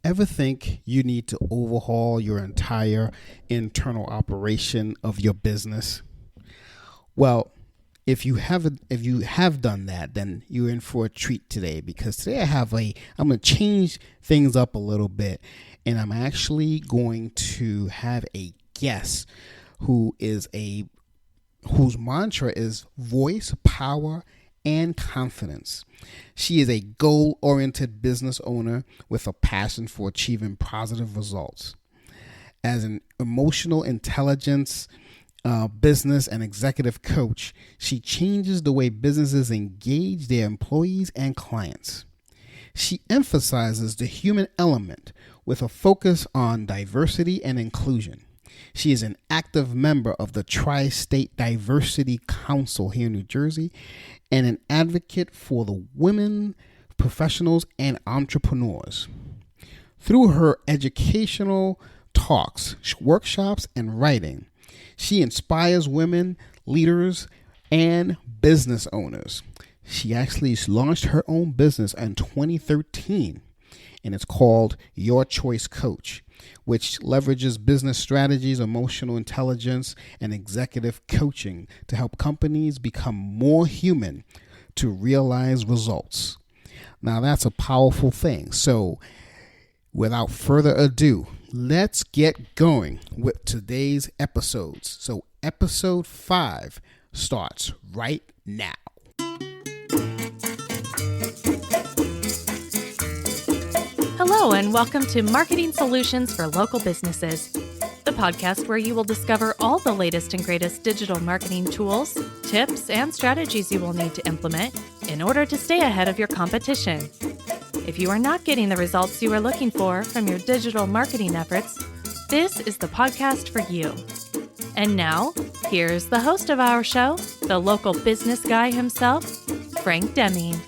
ever think you need to overhaul your entire internal operation of your business? Well, if you have done that, then you're in for a treat today because today I'm going to change things up a little bit, and I'm actually going to have a guest who is a whose mantra is voice, power, and confidence. She is a goal oriented business owner with a passion for achieving positive results. As an emotional intelligence business and executive coach, she changes the way businesses engage their employees and clients. She emphasizes the human element with a focus on diversity and inclusion. She is an active member of the Tri-State Diversity Council here in New Jersey and an advocate for the women professionals and entrepreneurs. Through her educational talks, workshops, and writing, she inspires women, leaders, and business owners. She actually launched her own business in 2013, and it's called Your Choice Coach, which leverages business strategies, emotional intelligence, and executive coaching to help companies become more human to realize results. Now, that's a powerful thing. So, without further ado, let's get going with today's episodes. So, episode 5 starts right now. Hello, and welcome to Marketing Solutions for Local Businesses, the podcast where you will discover all the latest and greatest digital marketing tools, tips, and strategies you will need to implement in order to stay ahead of your competition. If you are not getting the results you are looking for from your digital marketing efforts, this is the podcast for you. And now, here's the host of our show, the local business guy himself, Frank Deming.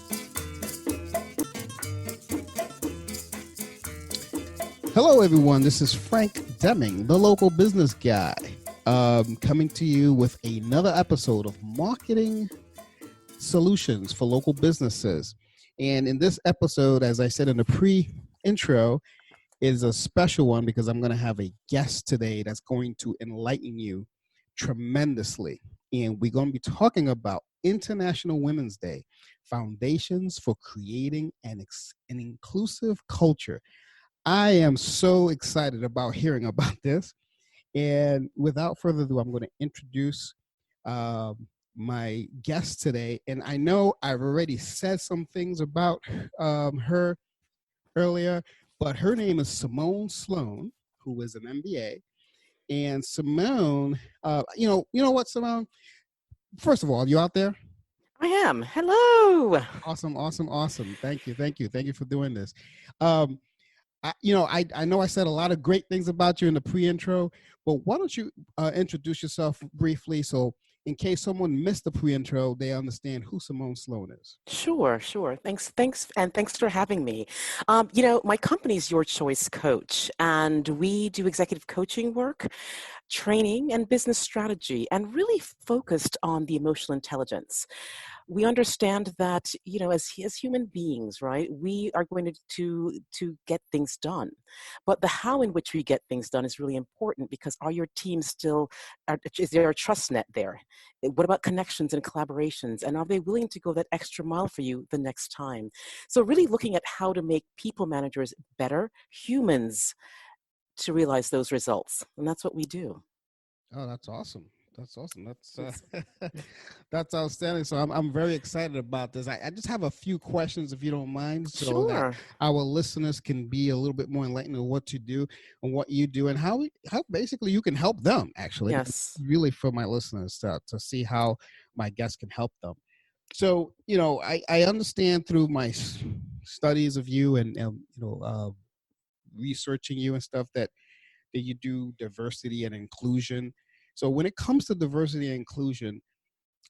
Hello, everyone. This is Frank Deming, the local business guy, coming to you with another episode of Marketing Solutions for Local Businesses. And in this episode, as I said in the pre-intro, is a special one because I'm going to have a guest today that's going to enlighten you tremendously. And we're going to be talking about International Women's Day, Foundations for Creating an Inclusive Culture. I am so excited about hearing about this. And without further ado, I'm going to introduce my guest today. And I know I've already said some things about her earlier, but her name is Simone Sloan, who is an MBA. And Simone, you know what, Simone? First of all, you out there? I am. Hello. Awesome. Thank you for doing this. I know I said a lot of great things about you in the pre-intro, but why don't you introduce yourself briefly so in case someone missed the pre-intro, they understand who Simone Sloan is. Sure. Thanks, and thanks for having me. My company is Your Choice Coach, and we do executive coaching work, training, and business strategy, and really focused on the emotional intelligence. We understand that, as human beings, right, we are going to get things done. But the how in which we get things done is really important because are your teams is there a trust net there? What about connections and collaborations? And are they willing to go that extra mile for you the next time? So really looking at how to make people managers better humans to realize those results. And that's what we do. Oh, that's awesome. That's outstanding. So I'm very excited about this. I just have a few questions, if you don't mind, so that our listeners can be a little bit more enlightened on what to do and what you do and how basically you can help them. Actually, yes, really for my listeners to see how my guests can help them. So I understand through my studies of you and researching you and stuff that you do diversity and inclusion. So when it comes to diversity and inclusion,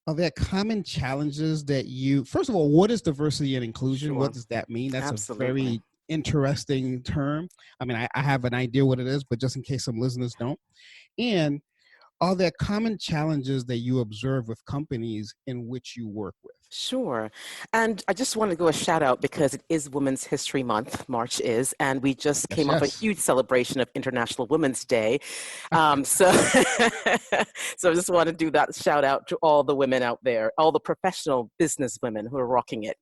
are there common challenges that first of all, what is diversity and inclusion? Sure. What does that mean? That's Absolutely. a very interesting term. I mean, I have an idea what it is, but just in case some listeners don't. And are there common challenges that you observe with companies in which you work with? Sure. And I just want to go a shout out because it is Women's History Month, March is, and we just Yes, came off a yes. huge celebration of International Women's Day. So, so I just want to do that shout out to all the women out there, all the professional business women who are rocking it.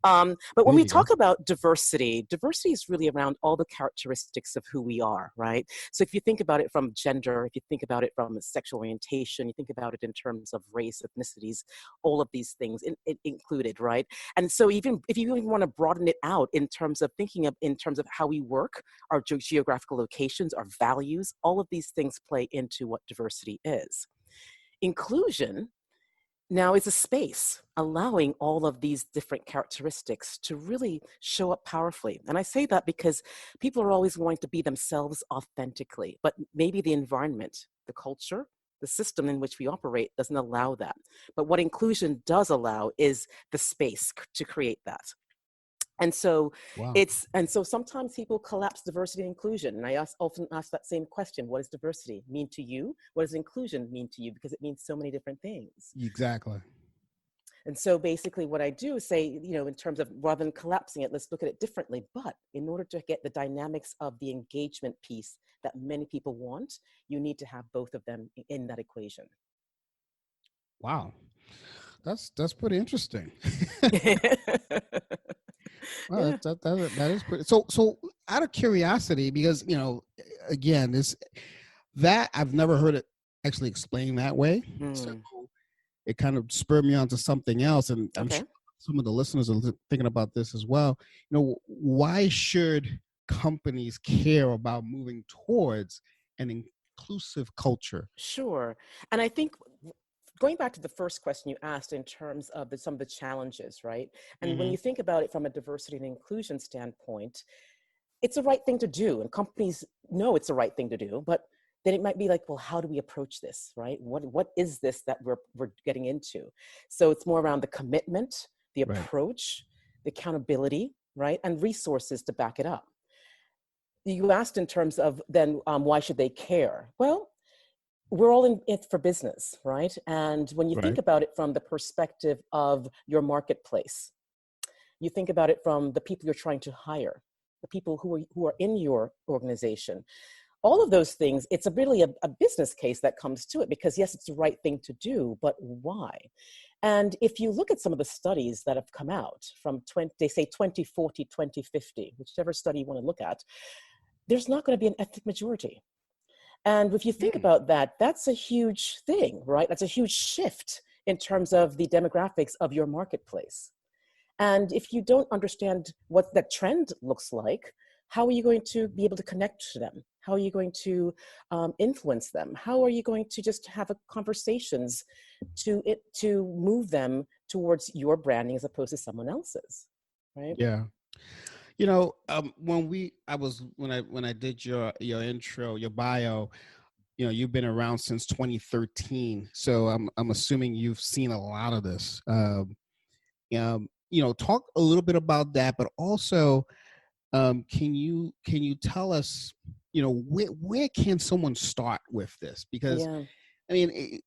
But when There we you go. talk about diversity, diversity is really around all the characteristics of who we are, right? So if you think about it from gender, if you think about it from sexual orientation, you think about it in terms of race, ethnicities, all of these things included, right? And so even if you even want to broaden it out in terms of thinking of in terms of how we work, our geographical locations, our values, all of these things play into what diversity is. Inclusion now is a space allowing all of these different characteristics to really show up powerfully. And I say that because people are always wanting to be themselves authentically, but maybe the environment, the culture, the system in which we operate doesn't allow that. But what inclusion does allow is the space to create that. And so Wow. sometimes people collapse diversity and inclusion. And often ask that same question: what does diversity mean to you? What does inclusion mean to you? Because it means so many different things. Exactly. And so basically what I do is say, in terms of rather than collapsing it, let's look at it differently. But in order to get the dynamics of the engagement piece that many people want, you need to have both of them in that equation. Wow. That's pretty interesting. Well, Yeah. that is pretty. So out of curiosity, because again, this that I've never heard it actually explained that way. So Mm, it kind of spurred me on to something else, and I'm okay. sure some of the listeners are thinking about this as well. Why should companies care about moving towards an inclusive culture? Sure. And I think going back to the first question you asked in terms of some of the challenges, right? And when Mm-hmm. you think about it from a diversity and inclusion standpoint, it's the right thing to do. And companies know it's the right thing to do, but then it might be like, well, how do we approach this, right? What is this that we're getting into? So it's more around the commitment, the Right. approach, the accountability, right? And resources to back it up. You asked in terms of then why should they care? Well, we're all in it for business, right? And when you think Right. about it from the perspective of your marketplace, you think about it from the people you're trying to hire, the people who are in your organization. All of those things, it's really a business case that comes to it because yes, it's the right thing to do, but why? And if you look at some of the studies that have come out from they say 2040, 2050, whichever study you want to look at, there's not going to be an ethnic majority. And if you think Hmm. about that, that's a huge thing, right? That's a huge shift in terms of the demographics of your marketplace. And if you don't understand what that trend looks like, how are you going to be able to connect to them? How are you going to influence them? How are you going to just have conversations to move them towards your branding as opposed to someone else's, right? Yeah. When I did your intro, your bio, you've been around since 2013. So I'm assuming you've seen a lot of this. Talk a little bit about that, but also, can you tell us, where can someone start with this? Because Yeah. I mean,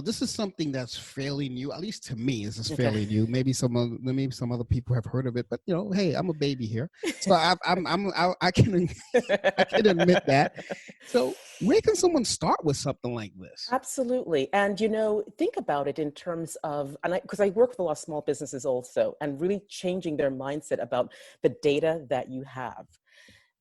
this is something that's fairly new. At least to me, this is Okay. fairly new. Maybe some other people have heard of it, but hey, I'm a baby here, so I can I can admit that. So where can someone start with something like this? Absolutely. And, think about it in terms of, because I work with a lot of small businesses also, and really changing their mindset about the data that you have.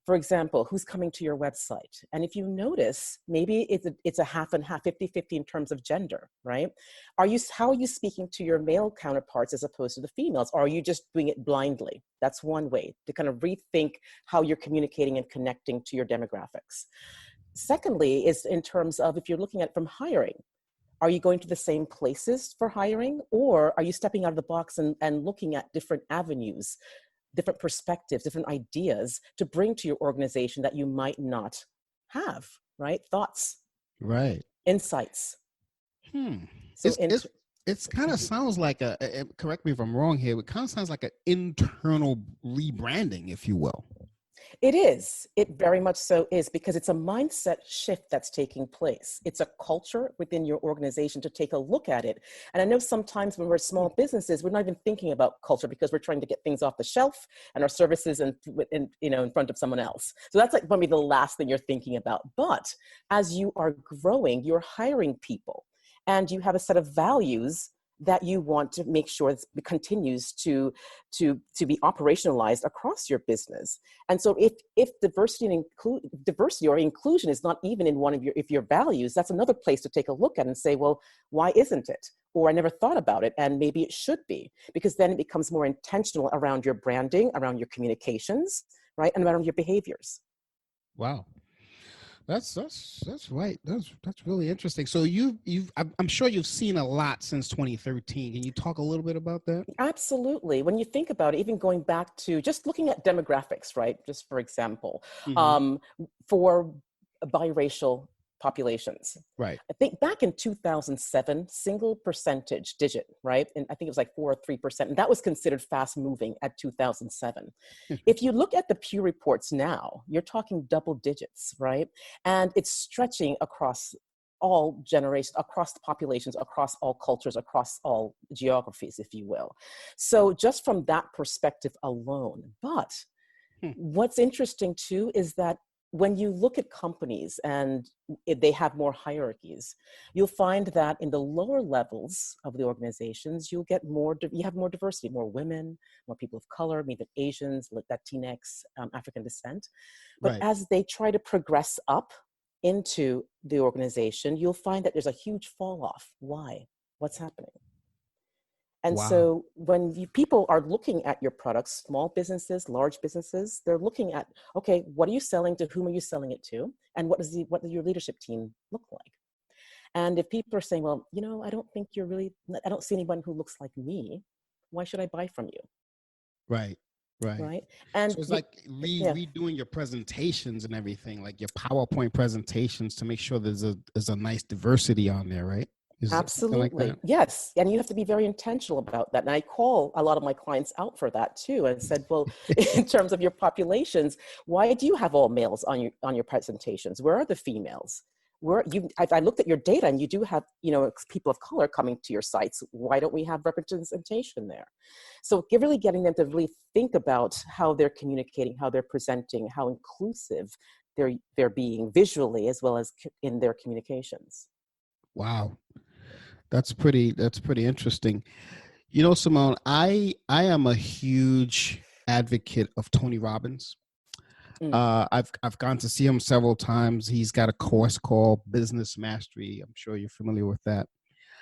For example, who's coming to your website? And if you notice, maybe it's a half and half, 50-50 in terms of gender, right? How are you speaking to your male counterparts as opposed to the females? Or are you just doing it blindly? That's one way to kind of rethink how you're communicating and connecting to your demographics. Secondly, is in terms of if you're looking at from hiring, are you going to the same places for hiring, or are you stepping out of the box and looking at different avenues, different perspectives, different ideas to bring to your organization that you might not have, right? Thoughts, Right. insights. Hmm. So, It's kind of sounds like correct me if I'm wrong here. It kind of sounds like an internal rebranding, if you will. It is. It very much so is, because it's a mindset shift that's taking place. It's a culture within your organization to take a look at it. And I know sometimes when we're small businesses, we're not even thinking about culture because we're trying to get things off the shelf and our services in front of someone else. So that's like maybe the last thing you're thinking about. But as you are growing, you're hiring people and you have a set of values that you want to make sure it continues to be operationalized across your business. And so if diversity or inclusion is not even in one of your values, that's another place to take a look at and say, well, why isn't it? Or I never thought about it, and maybe it should be, because then it becomes more intentional around your branding, around your communications, right, and around your behaviors. Wow. That's right. That's really interesting. So I'm sure you've seen a lot since 2013. Can you talk a little bit about that? Absolutely. When you think about it, even going back to just looking at demographics, right? Just for example, Mm-hmm. For biracial populations. Right. I think back in 2007, single percentage digit, right? And I think it was like 4 or 3%. And that was considered fast moving at 2007. If you look at the Pew reports now, you're talking double digits, right? And it's stretching across all generations, across the populations, across all cultures, across all geographies, if you will. So just from that perspective alone. But what's interesting too is that when you look at companies and they have more hierarchies, you'll find that in the lower levels of the organizations, you have more diversity, more women, more people of color, maybe Asians, Latinx, African descent. But Right. as they try to progress up into the organization, you'll find that there's a huge fall off. Why? What's happening? And Wow. so when people are looking at your products, small businesses, large businesses, they're looking at, okay, what are you selling, to whom are you selling it to? And what does your leadership team look like? And if people are saying, well, I don't see anyone who looks like me, why should I buy from you? Right. Right. Right. And So it's like yeah, redoing your presentations and everything, like your PowerPoint presentations, to make sure there's a nice diversity on there, right? Is it something like absolutely. that? Yes. And you have to be very intentional about that. And I call a lot of my clients out for that too, and said, well, in terms of your populations, why do you have all males on your presentations? Where are the females? I looked at your data and you do have, people of color coming to your sites. Why don't we have representation there? So really getting them to really think about how they're communicating, how they're presenting, how inclusive they're being visually as well as in their communications. Wow. That's pretty interesting. Simone, I am a huge advocate of Tony Robbins. Mm. I've gone to see him several times. He's got a course called Business Mastery. I'm sure you're familiar with that.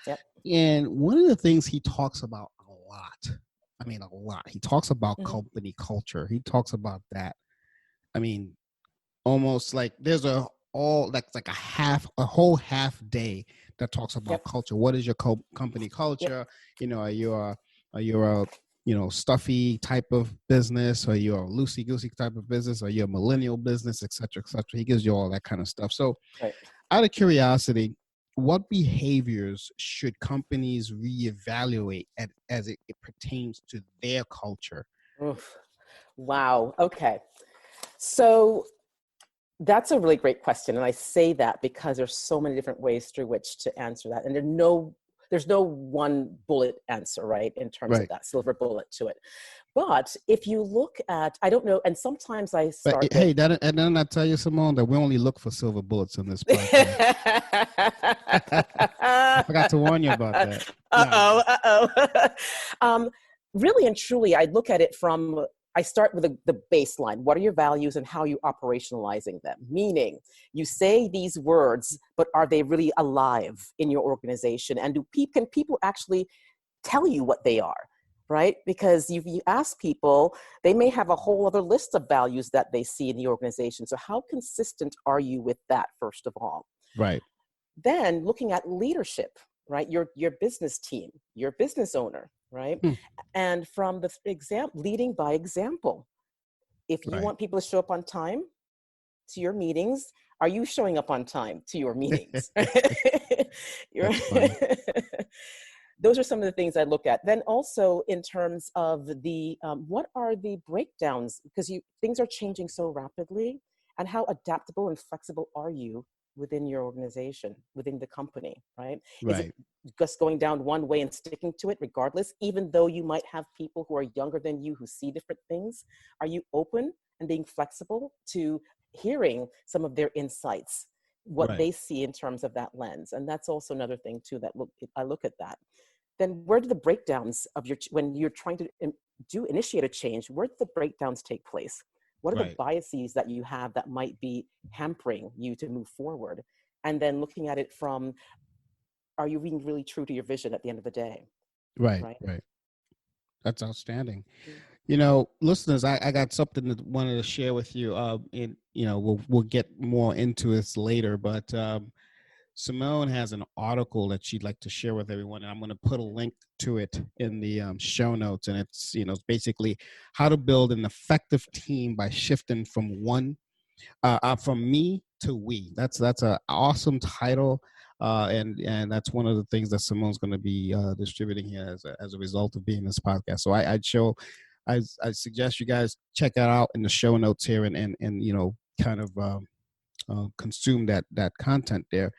Yep. And one of the things he talks about a lot. He talks about Mm-hmm. company culture. He talks about that. I mean, almost like there's a whole half day that talks about Yep. culture. What is your company culture? Yep. Are you a stuffy type of business, or you're a loosey goosey type of business, or you're a millennial business, et cetera, et cetera. He gives you all that kind of stuff. So Right. out of curiosity, what behaviors should companies reevaluate as it pertains to their culture? Oof. Wow. Okay. So that's a really great question. And I say that because there's so many different ways through which to answer that. And there's no one bullet answer, right, in terms of Right. that silver bullet to it. But if you look at, I don't know, and sometimes I But start with. hey, and then I tell you, Simone, that we only look for silver bullets on this podcast. I forgot to warn you about that. Uh-oh, uh-oh. Really and truly, I start with the baseline. What are your values and how are you operationalizing them? Meaning, you say these words, but are they really alive in your organization? And can people actually tell you what they are? Right? Because if you ask people, they may have a whole other list of values that they see in the organization. So how consistent are you with that, first of all? Right. Then looking at leadership, right? Your business team, your business owner, right? Hmm. And from the leading by example. If you Right. want people to show up on time to your meetings, are you showing up on time to your meetings? That's funny. those are some of the things I look at. Then also in terms of the, what are the breakdowns? Because things are changing so rapidly, and how adaptable and flexible are you within your organization, within the company, right? Is it Right. just going down one way and sticking to it regardless, even though you might have people who are younger than you who see different things? Are you open and being flexible to hearing some of their insights, what Right. they see in terms of that lens? And that's also another thing too, that I look at that. Then where do the breakdowns of when you're trying to initiate a change, where do the breakdowns take place? What are the Right. biases that you have that might be hampering you to move forward? And then looking at it from, are you being really true to your vision at the end of the day, Right. right? Right. That's outstanding. Mm. Listeners, I got something that wanted to share with you. We'll get more into this later, but Simone has an article that she'd like to share with everyone, and I'm going to put a link to it in the show notes. And it's basically how to build an effective team by shifting from me to we. That's an awesome title, and that's one of the things that Simone's going to be distributing here as a result of being this podcast. So I suggest you guys check that out in the show notes here, and kind of consume that content there.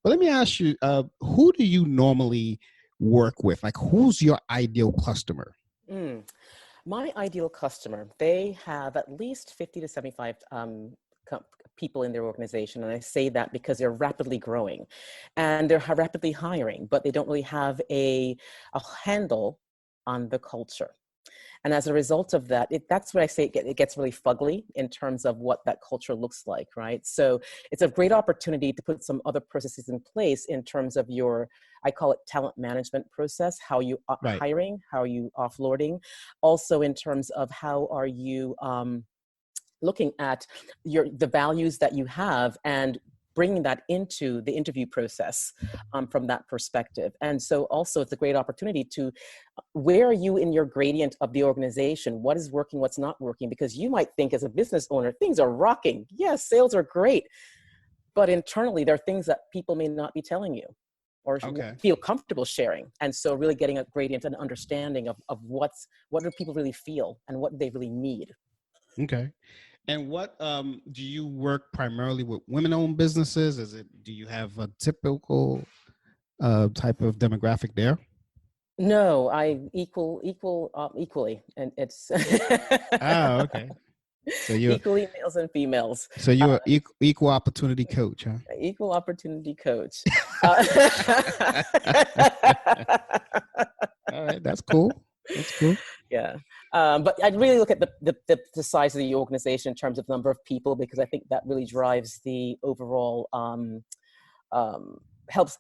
But let me ask you, who do you normally work with? Like, who's your ideal customer? Mm. My ideal customer, they have at least 50 to 75 people in their organization. And I say that because they're rapidly growing and they're rapidly hiring, but they don't really have a handle on the culture. And as a result of that, that's what I say, it gets really fugly in terms of what that culture looks like, right? So it's a great opportunity to put some other processes in place in terms of I call it talent management process, how you are Right. hiring, how are you offloading, also in terms of how are you looking at the values that you have and bringing that into the interview process from that perspective. And so also it's a great opportunity to, where are you in your gradient of the organization? What is working, what's not working? Because you might think as a business owner, things are rocking. Yes, sales are great. But internally, there are things that people may not be telling you or Okay. feel comfortable sharing. And so really getting a gradient and understanding of what do people really feel and what they really need. Okay. And what do you work primarily with women-owned businesses? Do you have a typical type of demographic there? No, I equally, and it's Oh, okay. So you're equally males and females. so Uh, you're an equal opportunity coach, huh? Equal opportunity coach. Uh, All right, that's cool. That's cool. yeah, but I'd really look at the size of the organization in terms of number of people, because I think that really drives the overall helps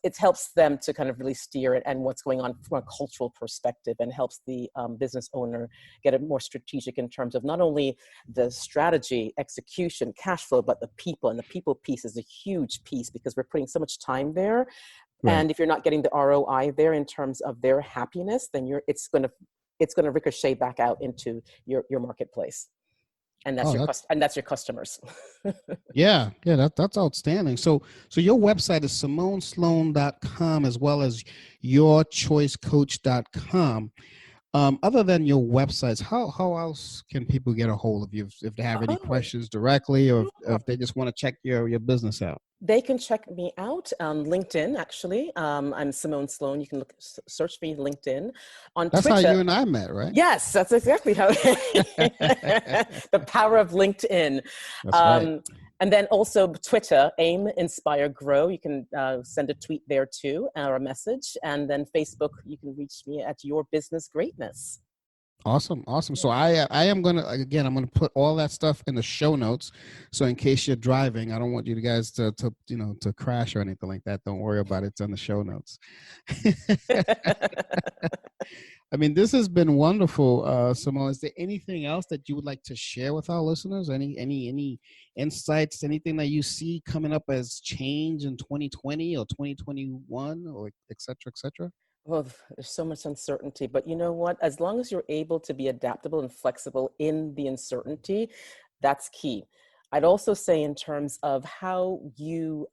them to kind of really steer it and what's going on from a cultural perspective, and helps the business owner get it more strategic in terms of not only the strategy, execution, cash flow, but the people. And the people piece is a huge piece because we're putting so much time there. Right. And if you're not getting the ROI there in terms of their happiness, then it's going to ricochet back out into your marketplace. And Oh, that's your customers. yeah, that's outstanding. So your website is SimoneSloan.com as well as yourchoicecoach.com. Other than your websites, how else can people get a hold of you if they have any Oh, questions directly, or sure. if they just want to check your business out? They can check me out on LinkedIn, actually. I'm Simone Sloan. You can search me LinkedIn. On That's how Twitter, you and I met, right? yes, that's exactly how. The power of LinkedIn. That's right. Um, and then also Twitter, aim, inspire, grow. You can send a tweet there too, or a message. And then Facebook, you can reach me at Your Business Greatness. Awesome. Yeah. So I am I'm gonna put all that stuff in the show notes. So in case you're driving, I don't want you guys to crash or anything like that. Don't worry about it. It's on the show notes. I mean, this has been wonderful, Simone. Is there anything else that you would like to share with our listeners? Any insights? Anything that you see coming up as change in 2020 or 2021, or et cetera, et cetera? Well, there's so much uncertainty, but you know what? As long as you're able to be adaptable and flexible in the uncertainty, that's key. I'd also say in terms of how you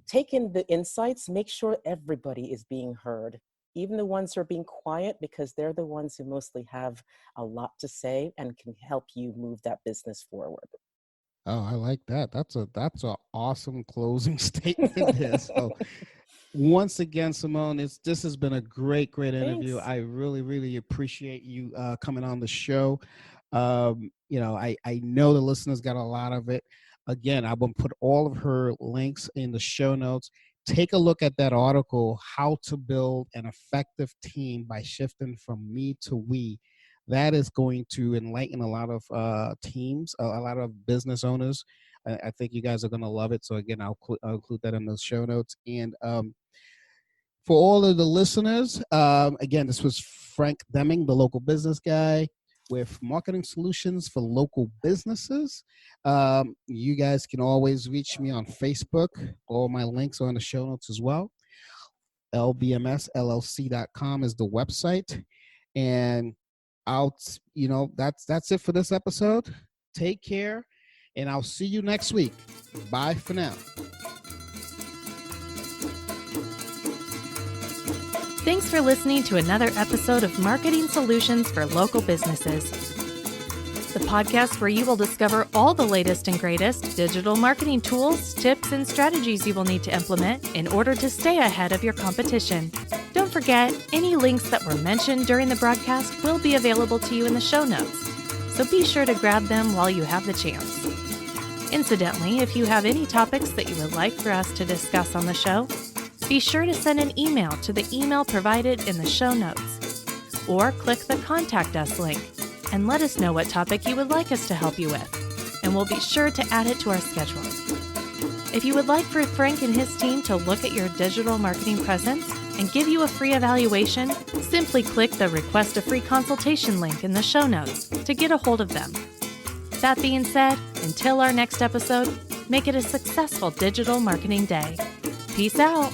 take in the insights, make sure everybody is being heard, even the ones who are being quiet, because they're the ones who mostly have a lot to say and can help you move that business forward. Oh, I like that. That's a awesome closing statement there. So once again, Simone, this has been a great interview. Thanks. I really appreciate you coming on the show. I know the listeners got a lot of it. Again, I'm going to put all of her links in the show notes. Take a look at that article, How to Build an Effective Team by Shifting from Me to We. That is going to enlighten a lot of teams, a lot of business owners. I think you guys are going to love it. So again, I'll include that in the show notes. And for all of the listeners, again, this was Frank Deming, the local business guy with marketing solutions for local businesses. You guys can always reach me on Facebook. All my links are in the show notes as well. lbmsllc.com is the website. And that's it for this episode. Take care, and I'll see you next week. Bye for now. Thanks for listening to another episode of Marketing Solutions for Local Businesses, the podcast where you will discover all the latest and greatest digital marketing tools, tips, and strategies you will need to implement in order to stay ahead of your competition. Don't forget, any links that were mentioned during the broadcast will be available to you in the show notes, so be sure to grab them while you have the chance. Incidentally, if you have any topics that you would like for us to discuss on the show, be sure to send an email to the email provided in the show notes, or click the Contact Us link and let us know what topic you would like us to help you with, and we'll be sure to add it to our schedule. If you would like for Frank and his team to look at your digital marketing presence and give you a free evaluation, simply click the Request a Free Consultation link in the show notes to get a hold of them. That being said, until our next episode, make it a successful digital marketing day. Peace out.